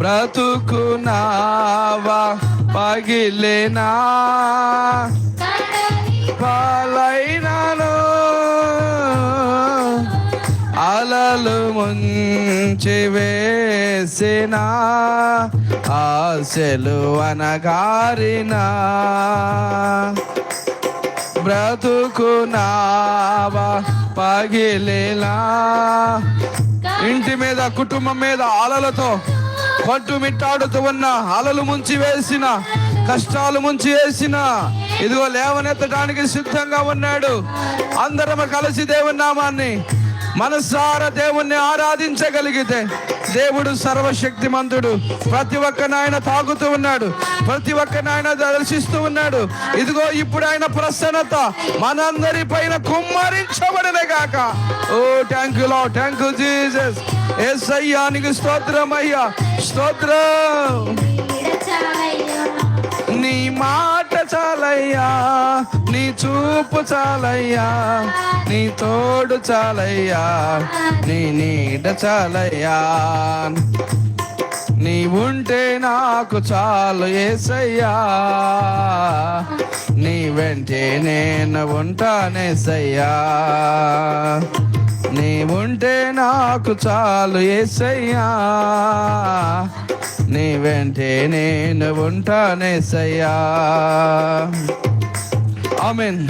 బ్రతుకునావా పగిలేనా పాలైనాను అలలు ముంచి వేసిన ఆశలు అనగారినా బ్రతుకునావా పగిలేలా ఇంటి మీద కుటుంబం మీద అలలతో కొట్టుమిట్టాడుతూ ఉన్న అలలు ముంచి వేసిన కష్టాలు ముంచి వేసిన ఇదిగో లేవనెత్తడానికి సిద్ధంగా ఉన్నాడు. అందరం కలిసి దేవుని నామాన్ని మనసారా దేవుణ్ణి ఆరాధించగలిగితే దేవుడు సర్వశక్తిమంతుడు. ప్రతి ఒక్కరిని ఆయన తాకుతూ ఉన్నాడు, ప్రతి ఒక్కరిని ఆయన దర్శిస్తూ ఉన్నాడు. ఇదిగో ఇప్పుడు ఆయన ప్రసన్నత మనందరి పైన కుమ్మరించబడనే గాక. Oh thank you Lord, thank you Jesus. యేసయ్యా నీకు స్తోత్రం అయ్యా, స్తోత్రం. నీ మాట చాలయ్యా, నీ చూపు చాలయ్యా, నీ తోడు చాలయ్యా, నీ నీడ చాలయ్యా. నీ ఉంటే నాకు చాలు యేసయ్యా, నీ వెంటే నేను ఉంటానేసయ్యా. నీ ఉంటే నాకు చాలు యేసయ్యా, నీ వెంటే నేను ఉంటానేసయ్యా. ఆమేన్.